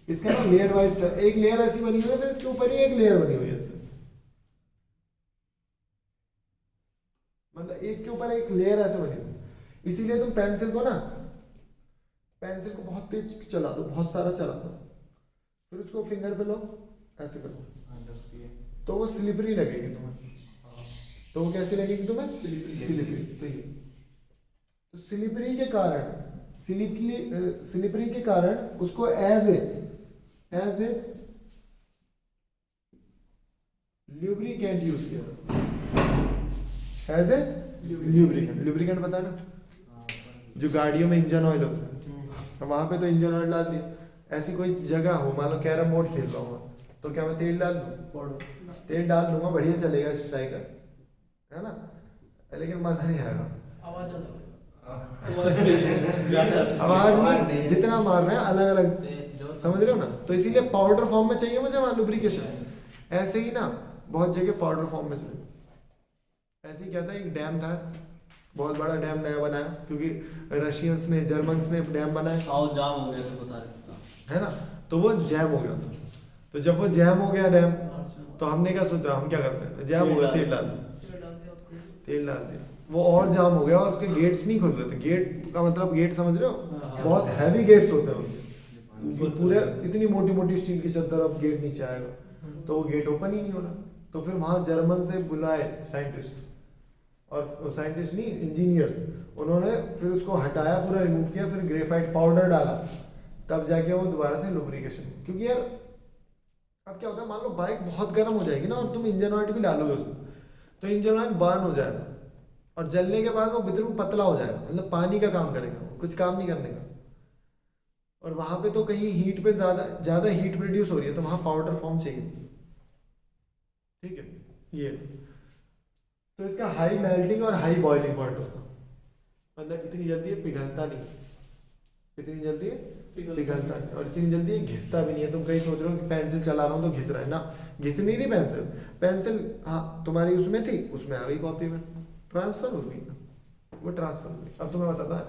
इसका ना लेयर वाइज एक लेयर ऐसी बनी हुई है, फिर इसके ऊपर ही एक लेयर बनी हुई है, मतलब एक के ऊपर एक लेयर ऐसे बनी हुई है। इसीलिए तुम पेंसिल को बहुत तेज चला दो, बहुत सारा चला दो, फिर उसको फिंगर पे लो ऐसे करो तो वो स्लिपरी लगेगी तुम्हें। तो वो कैसी लगेगी तुम्हें? स्लिपरी। तो ये तो स्लिपरी के कारण उसको एज ए ल्यूब्रिकेंट यूज किया, एज ए ल्यूब्रिकेंट पता ना, जो गाड़ियों में इंजन ऑयल होता है, वहां पे तो इंजन ऑयल डाल दिया। ऐसी कोई जगह हो, मान लो कैरम बोर्ड खेल रहा हूँ तो क्या मैं तेल डाल दूँ? तेल डाल दूंगा, बढ़िया चलेगा स्ट्राइकर, है ना, लेकिन मजा नहीं आएगा। आवाज नहीं, जितना मारना है अलग अलग, समझ रहे हो ना। तो इसीलिए पाउडर फॉर्म में चाहिए मुझे वहां लुब्रिकेशन। ऐसे ही ना बहुत जगह पाउडर फॉर्म में चाहिए। ऐसे ही क्या था, एक डैम था, बहुत बड़ा डैम नया बनाया क्योंकि रशियंस ने जर्मन्स ने डैम बनाया, जाम हो गया तो बता रहे है ना, तो वो जैम हो गया था। तो जब वो जैम हो गया डैम, तो हमने क्या सोचा, हम क्या करते हैं, जैम हो गया तेल डाल दिया, वो और जाम हो गया और उसके गेट्स नहीं खुल रहे थे। गेट का मतलब गेट समझ रहे हो, बहुत हैवी गेट्स होते हैं उनके, पूरे इतनी मोटी मोटी स्टील की चद्दर, अब गेट नीचे आएगा, तो वो गेट ओपन ही नहीं हो रहा। तो फिर वहां जर्मन से बुलाए साइंटिस्ट, और साइंटिस्ट नहीं इंजीनियर्स, उन्होंने फिर उसको हटाया, पूरा रिमूव किया, फिर ग्रेफाइट पाउडर डाला, तब जाके वो दोबारा से लुब्रिकेशन। क्योंकि यार अब क्या होता है, मान लो बाइक बहुत गर्म हो जाएगी ना और तुम इंजन ऑयल भी डालोगे उसमें, तो इंजन ऑयल बर्न हो जाएगा और जलने के बाद वो बिल्कुल पतला हो जाएगा, मतलब पानी का काम करेगा, वो कुछ काम नहीं करने का। और वहां पे तो कहीं हीट पे ज्यादा हीट प्रोड्यूस हो रही है, तो वहां पाउडर फॉर्म चाहिए, ठीक है। ये तो इसका हाई मेल्टिंग और हाई बॉइलिंग पॉइंट होता है, मतलब इतनी जल्दी ये पिघलता नहीं, इतनी जल्दी पिघलता नहीं, और इतनी जल्दी घिसता भी नहीं है। तुम कहीं सोच रहे हो कि पेंसिल चला रहा हूँ तो घिस रहा है ना, घिस नहीं रही पेंसिल हाँ तुम्हारी उसमें थी, उसमें आ गई कॉपी में, ट्रांसफर हो गई, वो ट्रांसफर हो गई। अब तुम्हें बताता है,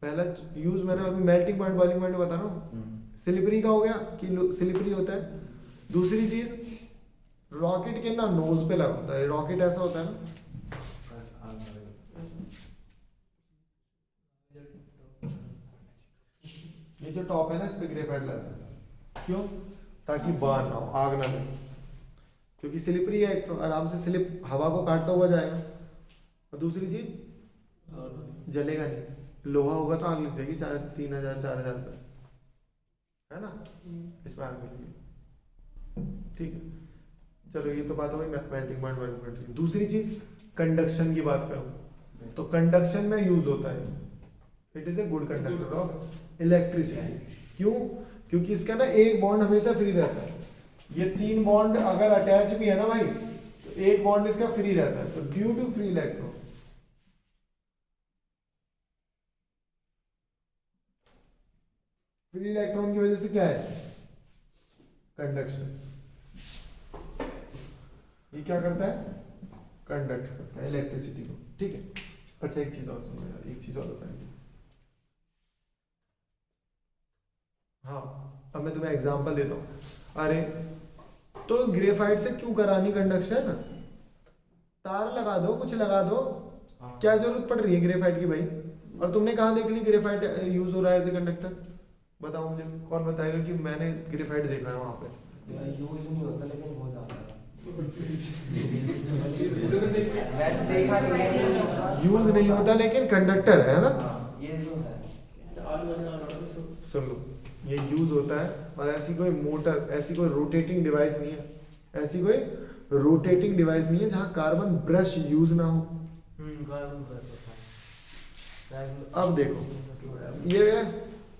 पहला यूज मैंने अभी मेल्टिंग पॉइंट बॉइलिंग पॉइंट बता रहा हूँ, स्लिपरी का हो गया कि स्लिपरी होता है। दूसरी चीज रॉकेट के ना नोज पे लगा होता है, रॉकेट ऐसा होता है ना, ये जो टॉप है ना इस पे ग्रेफाइट लगा है, क्यों? ताकि बर्न ना हो, आग ना लगे, क्योंकि स्लिपरी है तो आराम से स्लिप हवा को काटता हुआ जाएगा। और दूसरी चीज जलेगा नहीं, लोहा होगा तो आग लग जाएगी, 3000 4000 पे, है ना, इसमें आग लगेगी, ठीक है। चलो ये तो बात हो गई मेल्टिंग पॉइंट वाली। दूसरी चीज कंडक्शन की बात करो, तो कंडक्शन में यूज होता है, it is a good conductor of electricity. क्यों? क्योंकि इसका ना एक बॉन्ड हमेशा फ्री रहता है। ये 3 बॉन्ड अगर अटैच भी है ना भाई, तो एक बॉन्ड इसका फ्री रहता है, तो due to free electron, free electron की वजह से क्या है, कंडक्शन। ये क्या करता है, कंडक्ट करता है इलेक्ट्रिसिटी को, ठीक है। अच्छा एक चीज और सुनो यार, एक चीज और बताएंगे। हाँ अब मैं तुम्हें एग्जांपल देता हूँ। अरे तो ग्रेफाइट से क्यों करानी कंडक्शन, तार लगा दो, कुछ लगा दो, क्या जरूरत पड़ रही है ग्रेफाइट की भाई। और तुमने कहाँ देख ली ग्रेफाइट यूज हो रहा है एज ए कंडक्टर, बताओ मुझे, कौन बताएगा कि मैंने ग्रेफाइट देखा है वहां पे। यूज नहीं होता लेकिन हो जाता है, वैसे देखा यूज नहीं होता लेकिन कंडक्टर है ना, ये जो है सुन लो, ये यूज होता है। और ऐसी कोई मोटर, ऐसी कोई रोटेटिंग डिवाइस नहीं है, ऐसी कोई रोटेटिंग डिवाइस नहीं है जहाँ कार्बन ब्रश यूज ना हो। कार्बन ब्रश होता है। अब देखो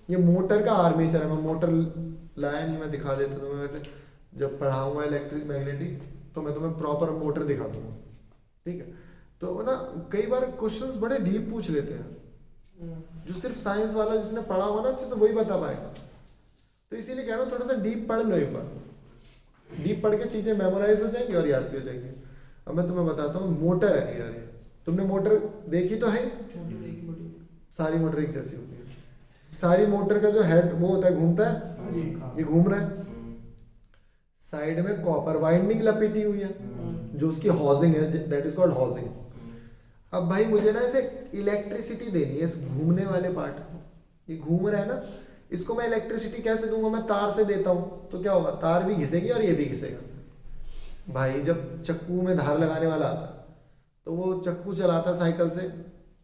ये मोटर का आर्मेचर है। मैं मोटर लाया नहीं, मैं दिखा देता तुम्हें। वैसे जब पढ़ाऊंगा इलेक्ट्रिक मैग्नेटिक तो मैं तुम्हें प्रॉपर मोटर दिखा दूंगा, ठीक है। तो ना कई बार क्वेश्चंस बड़े डीप पूछ लेते हैं, जो सिर्फ साइंस वाला जिसने पढ़ा हुआ ना अच्छे से वही बता पाएगा। तो इसीलिए कह रहा हूँ थोड़ा सा डीप पढ़ लो एक बार। डीप पढ़ के चीजें मेमोराइज हो जाएंगी और याद भी हो जाएंगी। अब मैं तुम्हें बताता हूँ, मोटर है यार। ये तुमने मोटर देखी तो है, सारी मोटर एक जैसी होती है। सारी मोटर का जो हेड वो होता है, घूमता है, ये घूम रहा है। साइड में कॉपर वाइंडिंग लपेटी हुई है जो उसकी हाउसिंग है, दैट इज कॉल्ड हाउसिंग। अब भाई मुझे ना इसे इलेक्ट्रिसिटी देनी है, इस घूमने वाले पार्ट को। ये घूम रहा है ना, इसको मैं इलेक्ट्रिसिटी कैसे दूंगा? मैं तार से देता हूँ तो क्या होगा, तार भी घिसेगी और ये भी घिसेगा। भाई जब चक्कू में धार लगाने वाला आता तो वो चक्कू चलाता साइकिल से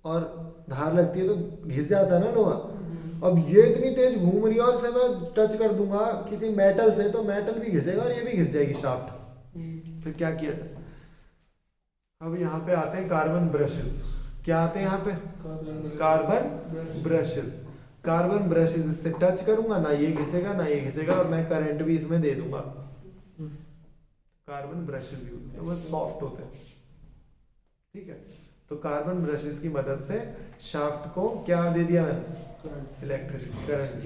और धार लगती है तो घिस जाता है ना लोहा। अब ये इतनी तेज घूम रही है और इसे मैं टच कर दूंगा किसी मेटल से तो मेटल भी घिसेगा और ये भी घिस जाएगी शाफ्ट। फिर क्या किया जाए? अब यहाँ पे आते हैं कार्बन ब्रशेस। क्या आते हैं यहाँ पे? Carbon brushes. कार्बन ब्रशेस, इससे टच करूंगा ना ये घिसेगा ना ये घिसेगा और मैं करंट भी इसमें दे दूंगा। कार्बन ब्रशेस यूज होते हैं, वो सॉफ्ट होते हैं, ठीक है। तो कार्बन ब्रशेस की मदद से शाफ्ट को क्या दे दिया मैंने? इलेक्ट्रिसिटी, करंट,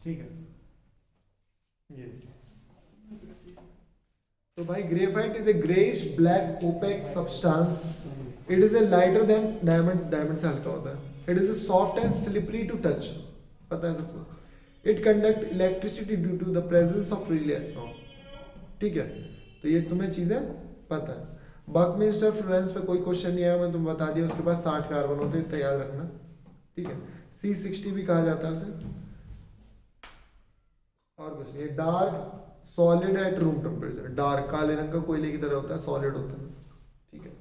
ठीक है। ये तो भाई graphite is a greyish black opaque substance. It is a lighter than diamond, diamond से हल्का होता है। It is a soft and slippery to touch, पता है सबको। It conduct electricity due to the presence of free electron, ठीक है। तो ये तुम्हें चीजें पता है। बकमिंस्टर फ्लोरेंस पे कोई क्वेश्चन नहीं आया, मैं तुम्हें बता दिया। उसके पास 60 कार्बन होते हैं, याद रखना, ठीक है। C60 भी कहा जाता है उसे, और कुछ नहीं। Dark solid at room temperature, dark काले रंग का कोयले की तरह होता है, सॉलिड होता है, ठीक है।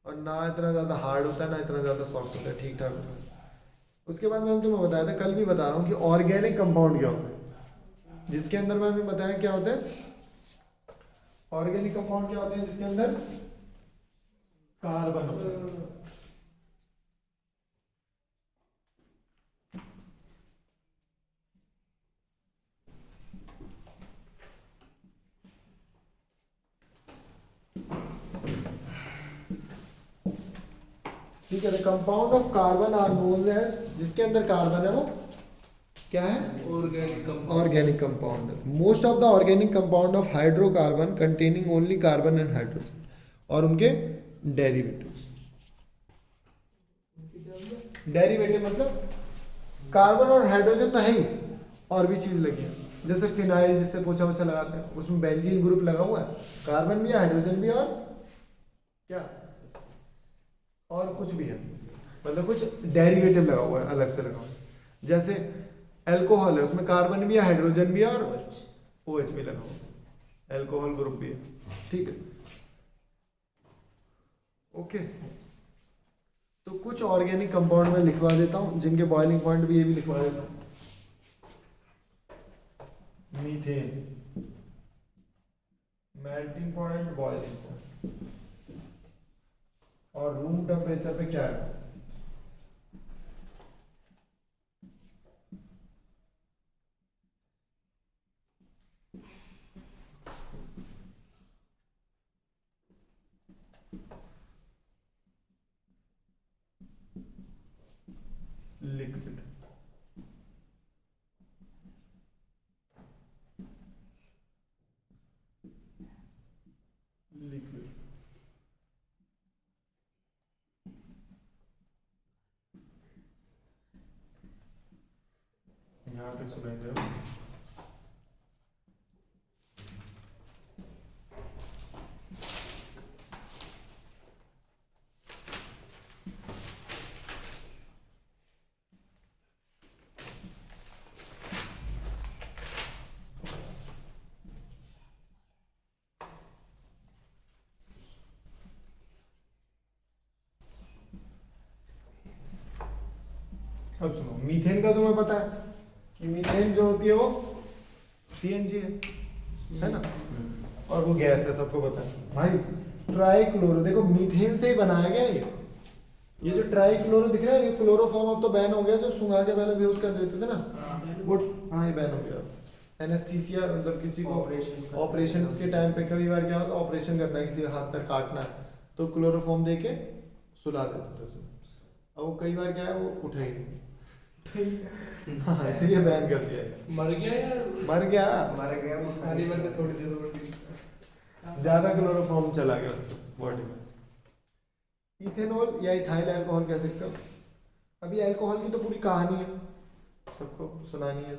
और ना इतना ज्यादा हार्ड होता है ना इतना ज्यादा सॉफ्ट होता है, ठीक ठाक होता है। उसके बाद मैंने तुम्हें बताया था, कल भी बता रहा हूँ कि ऑर्गेनिक कंपाउंड क्या होता है, जिसके अंदर मैंने बताया क्या होता है। ऑर्गेनिक कंपाउंड क्या होते हैं जिसके अंदर कार्बन होता है। ठीक है। The compound of carbon are known as, जिसके अंदर कार्बन है वो क्या है? Organic compound. Most of the organic compound of hydrocarbon containing only carbon and hydrogen, और उनके डेरिवेटिव्स। डेरिवेटिव मतलब कार्बन और हाइड्रोजन तो है ही, और भी चीज लगी है, जैसे फिनाइल जिससे पोछा वोछा लगाते हैं, उसमें बेंजीन ग्रुप लगा हुआ है, कार्बन भी है, हाइड्रोजन भी है, और क्या और कुछ भी है, मतलब कुछ डेरिवेटिव लगा हुआ है, अलग से लगा हुआ है। जैसे एल्कोहल है, उसमें कार्बन भी है, हाइड्रोजन भी है, और OH भी लगा हुआ है, एल्कोहल ग्रुप भी है, ठीक है। ओके, तो कुछ ऑर्गेनिक कंपाउंड में लिखवा देता हूं, जिनके बॉइलिंग पॉइंट भी ये भी लिखवा देता हूं। Methane, melting point, boiling point, और रूम टेम्परेचर पे क्या है? लिक्विड। लिक्विड यहाँ पे सुनेंगे। अब सुनो, मीथेन का तुम्हें पता है कि मीथेन जो होती है वो CNG है ना। और वो गैस है, सबको पता है भाई। ट्राइक्लोरो, देखो मीथेन से ही बनाया गया ये जो ट्राइक्लोरो दिख रहा है, ये क्लोरोफॉर्म अब तो बैन हो गया, जो सुंघा के पहले बेहोश कर देते थे ना वो, हाँ ये बैन हो गया। एनेस्थीसिया मतलब किसी को ऑपरेशन के टाइम पे कभी बार क्या होता है, ऑपरेशन करना है, किसी का हाथ पैर काटना है तो क्लोरोफॉर्म दे के सुला देते थे उसे। अब वो कई बार क्या है वो उठा ही नहीं हाँ इसलिए बैन कर दिया है। मर गया या मर गया, खाली मर के थोड़ी देर बाद ज्यादा क्लोरोफॉर्म चला गया उसको बॉडी में। इथेनॉल या इथाइल अल्कोहल कह सकते हो। अभी अल्कोहल की तो पूरी कहानी है, सबको सुनानी है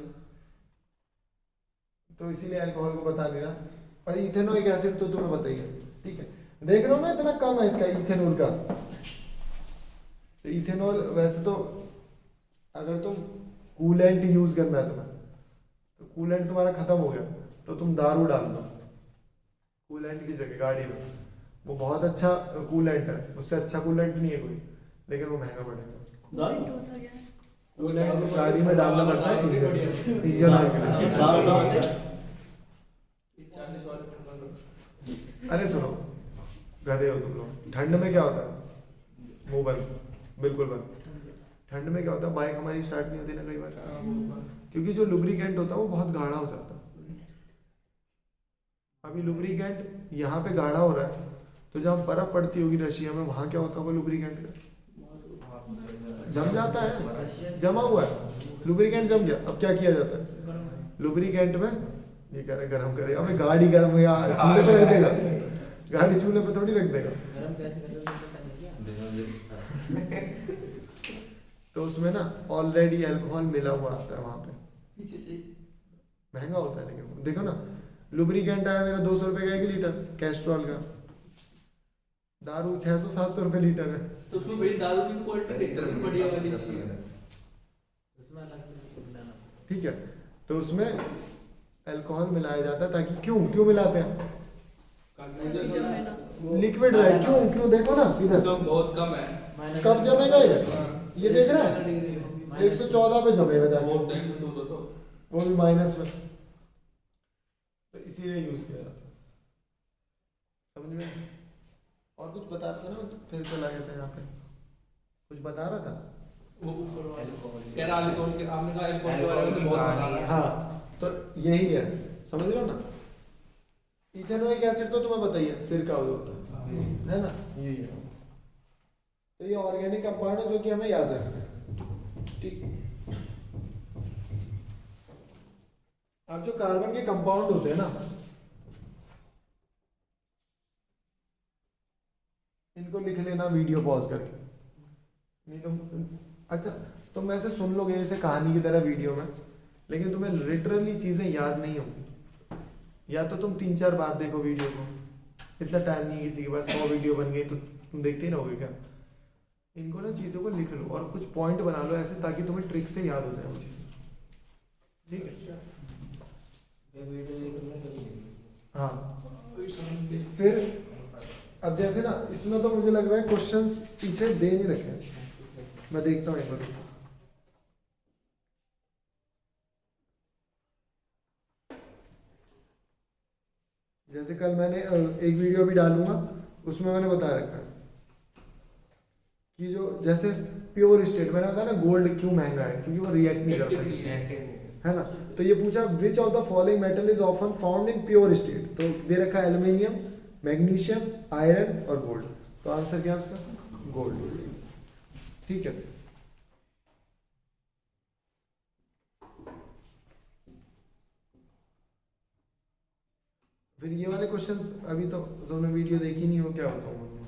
तो इसीलिए अल्कोहल को बता नहीं रहा। और इथेनोइक एसिड तो तुम्हें पता ही है, ठीक है। देख रहे हो ना इतना कम है इसका इथेनॉल का। तो इथेनॉल वैसे तो अगर तुम कूलेंट यूज करना है तुम्हें, तो कूलेंट तुम्हारा खत्म हो गया तो तुम दारू डाल दो कूलेंट की जगह गाड़ी में, वो बहुत अच्छा कूलेंट है, उससे अच्छा कूलेंट नहीं है कोई, लेकिन वो महंगा पड़ेगा। कूलेंट गाड़ी में डालना पड़ता है इंजन ऑयल के लिए। 40 वाले अरे सुनो गधे हो तुम लोग, ठंड में क्या होता है मुंह बंद, बिल्कुल बंद। ठंड में क्या होता है बाइक हमारी स्टार्ट नहीं होती ना कई बार, क्योंकि जो लुब्रिकेंट होता है वो बहुत गाढ़ा हो जाता है। अभी लुब्रिकेंट यहाँ पे गाढ़ा हो रहा है, तो जब बर्फ पड़ती होगी रशिया में, वहां क्या होता होगा लुब्रिकेंट का जम जाता है, जमा हुआ है लुब्रिकेंट जम गया। अब क्या किया जाता है लुब्रिकेंट में, ये कह रहे गरम करे, अबे गाड़ी गरम या चूल्हे पे रख देगा, गाड़ी चूल्हे पे थोड़ी रख देगा। तो उसमें ना ऑलरेडी अल्कोहल मिला हुआ आता है वहां पे, महंगा होता है। लेकिन देखो ना लुब्रिकेंट आया मेरा 200 रुपए का 1 लीटर कैस्ट्रॉल का, दारू 600-700 रुपए लीटर है। तो उसमें भाई दारू की क्वालिटी देखते हैं बढ़िया वाली, उसमें अलग से मिलाना। ठीक है, तो उसमें अल्कोहल मिलाया जाता है ताकि क्यों मिलाते हैं, लिक्विड रहे। क्यों देखो ना इधर बहुत कम है। कब जमेगा ये देख रहा है 114 पे जमेगा जाके, वो भी माइनस में, तो इसीलिए यूज किया जाता है। समझ में? और कुछ बता रहा था ना, तो फिर चला गया था यहाँ पे, कुछ बता रहा था वो ऊपर वाला कह रहा अल्कोहल के, आपने कहा अल्कोहल के बारे में बहुत बता रहा है। हाँ तो यही है, समझ रहे हो ना। इथेनोइक एसिड तो तुम्हें बताइए सिरका होता है ना, यही है। तो ये ऑर्गेनिक कंपाउंड है जो कि हमें याद रखना है, ठीक। अब जो कार्बन के कंपाउंड होते हैं ना, इनको लिख लेना वीडियो पॉज करके, नहीं तुम अच्छा तुम वैसे सुन लोगे ऐसे कहानी की तरह वीडियो में, लेकिन तुम्हें लिटरली चीजें याद नहीं होंगी। या तो तुम 3-4 बार देखो वीडियो को, इतना टाइम नहीं है किसी के पास, 100 वीडियो बन गई तो तुम देखते ही रहोगे क्या। इनको ना चीज़ों को लिख लो और कुछ पॉइंट बना लो ऐसे, ताकि तुम्हें ट्रिक से याद हो जाए वो चीज़, ठीक है। हाँ फिर अब जैसे ना इसमें तो मुझे लग रहा है क्वेश्चन पीछे दे नहीं रखे हैं, मैं देखता हूँ एक बार। जैसे कल मैंने एक वीडियो भी डालूंगा, उसमें मैंने बता रखा है कि जो जैसे प्योर स्टेट, मैंने बताया ना गोल्ड क्यों महंगा है, क्योंकि वो रिएक्ट नहीं करता है ना। तो ये पूछा which of the following metal is often found in pure state, तो दे रखा है एल्यूमिनियम, मैग्नीशियम, आयरन और गोल्ड। तो आंसर क्या है उसका, गोल्ड, ठीक है। फिर ये वाले क्वेश्चंस अभी तो तुमने वीडियो देखी नहीं हो, क्या बताऊं मैं।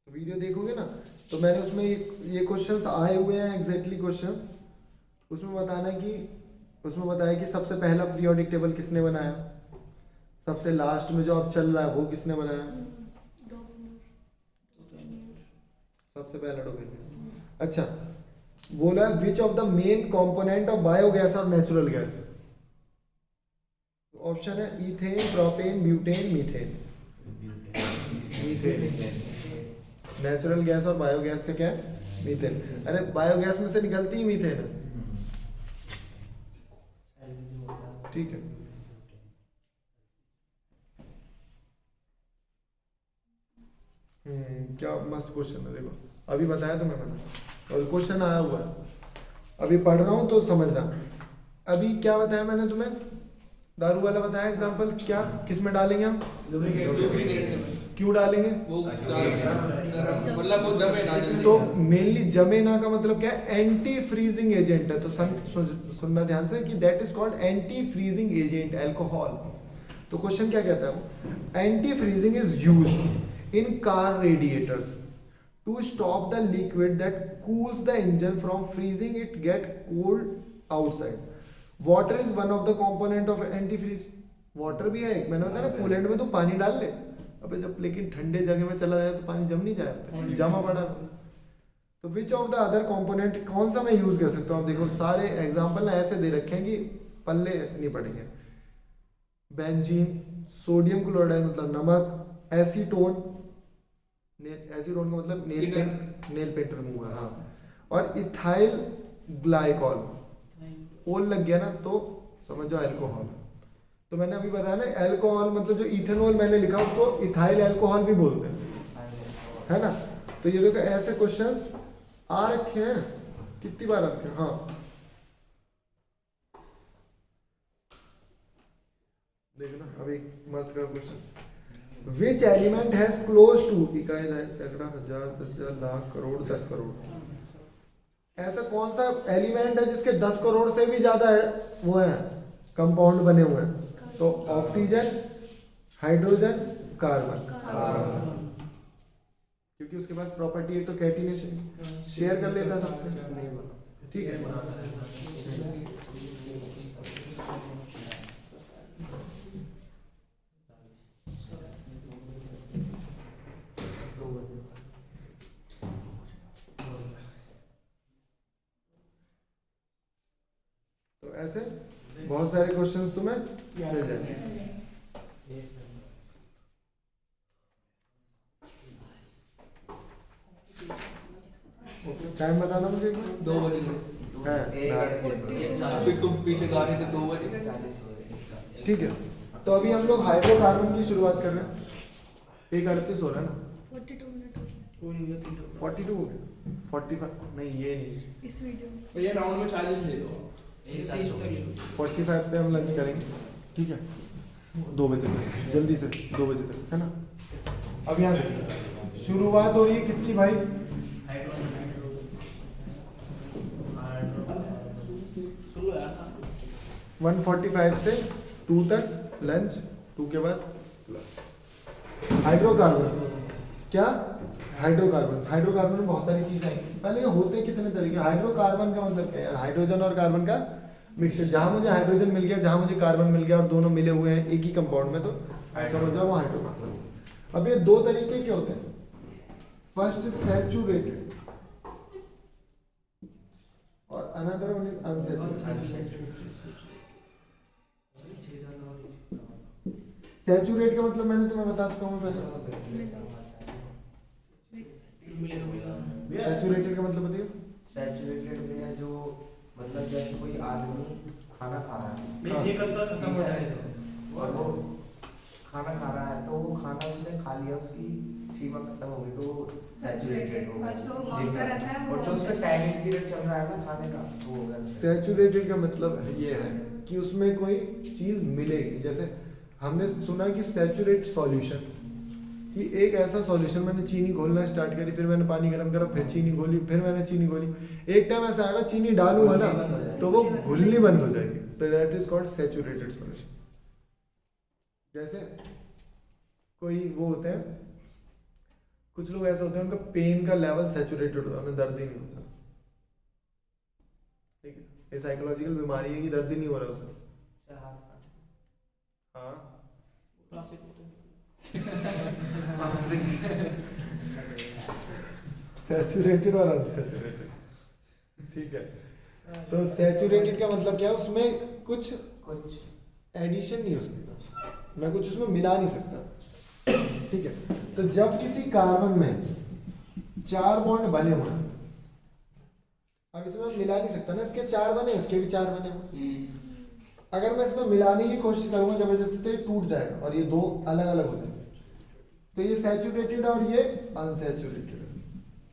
तो वीडियो देखोगे ना, तो मैंने उसमें ये क्वेश्चंस आए हुए हैं एग्जैक्टली क्वेश्चंस, उसमें बताना है कि उसमें बताया कि सबसे पहला पीरियोडिक टेबल किसने बनाया, सबसे लास्ट में जो अब चल रहा है वो किसने बनाया, सबसे पहला डोमिनियन। अच्छा बोला which of the main component of biogas और नेचुरल गैस, ऑप्शन है ethane, propane, butane, methane. Methane natural gas और बायोगैस का क्या है, मीथेन। अरे बायोगैस में से निकलती ही मीथेन है, ठीक है। क्या मस्त क्वेश्चन है, देखो अभी बताया तुम्हें मैंने और क्वेश्चन आया हुआ है, अभी पढ़ रहा हूँ तो समझना। अभी क्या बताया मैंने तुम्हें, दारू वाला बताया एग्जांपल, क्या किस में डालेंगे हम, क्यों डालेंगे, वो गरम मतलब वो जमे ना जल्दी। तो मेनली जमे ना का मतलब क्या है, एंटी फ्रीजिंग एजेंट है। तो सुनना ध्यान से कि that is called anti freezing agent alcohol. तो क्वेश्चन क्या कहता है, anti freezing is used in car radiators to stop the liquid that cools the engine from freezing it get cold outside. Water is one of the component of anti freeze. Water भी है एक, मैंने बताया ना कूलेंट में तो पानी डाल ले, अबे जब लेकिन ठंडे जगह में चला जाए तो पानी जम नहीं जाएगा, जमा पड़ा। तो which of the other component, कौन सा मैं यूज कर सकता हूँ, देखो सारे एग्जांपल ना ऐसे दे रखे हैं कि पल्ले नहीं पड़ेंगे। बेंजीन, सोडियम क्लोराइड मतलब नमक, एसीटोन, एसीटोन का मतलब नेल पेंट रिमूवर, हाँ, और इथाइल ग्लाइकॉल। ओल लग गया ना तो समझ जाओ अल्कोहल। तो मैंने अभी बताया ना अल्कोहल मतलब जो इथेनॉल मैंने लिखा उसको इथाइल अल्कोहल भी बोलते हैं, है ना। तो ये देखो ऐसे क्वेश्चंस आ रखे हैं, कितनी बार रखे हैं, हाँ देखना अभी मस्त का question. Which element has close to, इकाई सैकड़ा हजार 10,000 लाख करोड़ 10 करोड़, ऐसा कौन सा एलिमेंट है जिसके 10 करोड़ से भी ज्यादा है वो है कंपाउंड बने हुए हैं। तो ऑक्सीजन, हाइड्रोजन, कार्बन, क्योंकि उसके पास प्रॉपर्टी है तो कैटिनेशन शेयर कर लेता सबसे, ठीक है। तो ऐसे बहुत सारे क्वेश्चंस तुम्हें मिल जाएंगे। टाइम बताना मुझे एक बार। 2 बजे है तुम पीछे गाने से 2 बजे। ठीक है। तो अभी हम लोग हाइड्रोकार्बन की शुरुआत कर रहे हैं। 1:38 हो रहा है ना, 42 मिनट 42 हो गया, 45 नहीं ये नहीं, इस वीडियो में। भैया राउंड में 40 ले लो। 45 पे हम लंच करेंगे, ठीक है, 2 बजे तक, जल्दी से 2 बजे तक, है ना। अब यहाँ देखिए शुरुआत हो रही है किसकी भाई, 1:45 से 2 तक लंच, 2 के बाद हाइड्रोकार्बन। क्या हाइड्रोकार्बन, हाइड्रोकार्बन में बहुत सारी चीजें आएंगी। पहले ये होते कितने तरीके, हाइड्रोकार्बन का मतलब क्या है यार, हाइड्रोजन और कार्बन का मिक्सचर। जहां मुझे हाइड्रोजन मिल गया, जहां मुझे कार्बन मिल गया और दोनों मिले हुए हैं एक ही कंपाउंड में, तो समझ जाओ वो हाइड्रोकार्बन। अब ये 2 तरीके के होते हैं, फर्स्ट सैचुरेटेड और another one is unsaturated. Saturate का मतलब मैंने तुम्हें बता चुका हूँ पहले। सैचुरेटेड का मतलब बताइए। सैचुरेटेड में है जो मतलब जैसे कोई आदमी खाना खा रहा है, ये कब तक खत्म हो जाएगा, और वो खाना खा रहा है तो वो खाना उसने खा लिया, उसकी सीमा खत्म हो गई तो सैचुरेटेड हो गया। और जो उसका टाइमिंग पीरियड चल रहा है ना खाने का, वो हो गया सैचुरेटेड का मतलब ये है कि उसमें कोई चीज मिलेगी। जैसे हमने सुना कि सैचुरेट सॉल्यूशन, कि एक ऐसा सॉल्यूशन, मैंने चीनी घोलना स्टार्ट करी, फिर मैंने पानी गर्म करा, फिर चीनी घोली, फिर मैंने चीनी घोली, एक टाइम ऐसा आएगा चीनी डालूंगा ना तो वो घुलनी बंद हो जाएगी, तो that is called saturated solution. जैसे कोई वो होते हैं, कुछ लोग ऐसे होते हैं उनका पेन का लेवल सैचुरेटेड होता है, उन्हें दर्द ही नहीं होता, ठीक है, ये साइकोलॉजिकल बीमारी है कि दर्द ही नहीं हो रहा उसे। हाँ सैचुरेटेड और अनसैचुरेटेड, ठीक है। तो सैचुरेटेड का मतलब क्या है, उसमें कुछ एडिशन नहीं हो सकता, मैं कुछ उसमें मिला नहीं सकता, ठीक है। तो जब किसी कार्बन में 4 बॉन्ड बने हुए हैं, अब इसमें मिला नहीं सकता ना, इसके 4 बने इसके भी 4 बने हुए, अगर मैं इसमें मिलाने की कोशिश करूंगा जबरदस्ती तो ये टूट जाएगा और ये दो अलग अलग हो जाएंगे। तो ये सैचुरेटेड है और ये अनसैचुरेटेड है,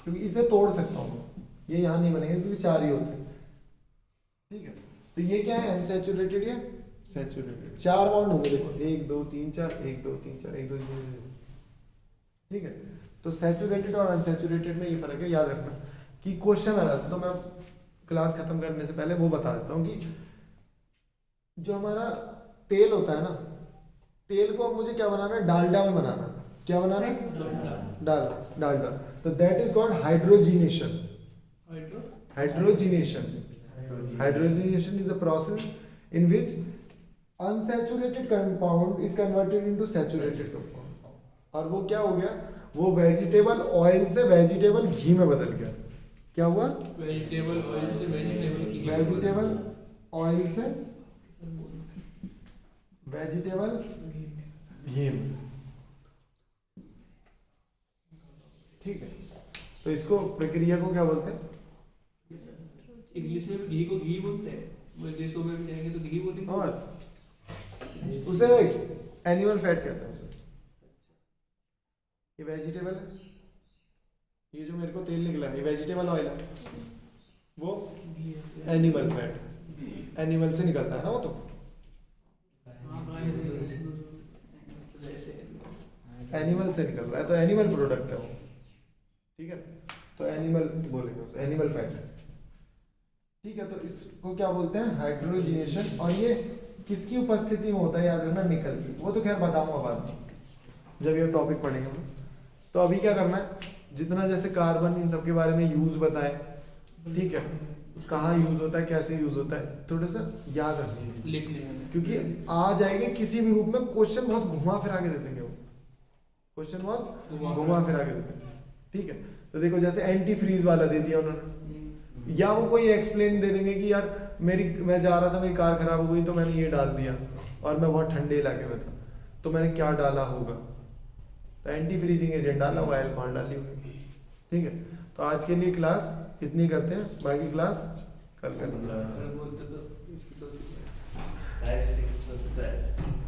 क्योंकि इसे तोड़ सकता हूँ, ये यहाँ नहीं बनेगा क्योंकि चार ही होते हैं। ठीक है, तो ये क्या है, अनसैचुरेटेड या सैचुरेटेड। चार बॉन्ड होंगे, देखो 1 2 3 4 1 2 3 4 1 2 3 4। ठीक है, तो सैचुरेटेड और अनसैचुरेटेड में ये फर्क है, याद रखना कि क्वेश्चन आ जाता है। तो मैं क्लास खत्म करने से पहले वो बता देता हूँ कि जो हमारा तेल होता है ना, तेल को अब मुझे क्या बनाना है, डालडा में बनाना है। क्या बनाना है, डालडा। तो that is called hydrogenation. Hydrogenation is a process in which unsaturated compound is converted into saturated compound। और वो क्या हो गया, वो वेजिटेबल ऑयल से वेजिटेबल घी में बदल गया। क्या हुआ, वेजिटेबल ऑयल से वेजिटेबल ऑयल से वेजिटेबल घी में। ठीक है, तो इसको प्रक्रिया को क्या बोलते हैं, इंग्लिश में भी घी को घी बोलते हैं, विदेशों में भी जाएंगे तो घी बोलेंगे। और उसे एनिमल फैट कहते हैं उसे। ये वेजिटेबल है, ये जो मेरे को तेल निकला है ये वेजिटेबल ऑयल है, वो एनिमल फैट, एनिमल से निकलता है ना वो। तो एनिमल से निकल रहा है तो एनिमल प्रोडक्ट है वो। ठीक है, तो एनिमल बोलेंगे उसे, एनिमल फैट है। ठीक है, तो इसको क्या बोलते हैं, हाइड्रोजिनेशन। और ये किसकी उपस्थिति में होता है, याद रखना, निकल की। वो तो खैर बताऊंगा बाद में जब ये टॉपिक पढ़ेंगे हम। तो अभी क्या करना है, जितना जैसे कार्बन इन सब के बारे में यूज बताए, ठीक है, कहाँ यूज होता है, कैसे यूज होता है, थोड़ा सा याद रखिए, लिखने क्योंकि आ जाएंगे किसी भी रूप में क्वेश्चन, बहुत घुमा फिरा के दे देंगे वो क्वेश्चन, बहुत घुमा फिरा के देते हैं। ठीक है, तो देखो जैसे एंटी फ्रीज वाला दे दिया उन्होंने, या वो कोई एक्सप्लेन दे देंगे कि यार मैं जा रहा था, मेरी कार खराब हो गई तो मैंने ये डाल दिया और मैं बहुत ठंडे इलाके में था तो मैंने क्या डाला होगा, तो एंटी फ्रीजिंग एजेंट डाला हुआ, अल्कोहल डाली होगी। ठीक है, तो आज के लिए क्लास इतनी करते हैं, बाकी क्लास कल करेंगे। बोलते तो Like, subscribe.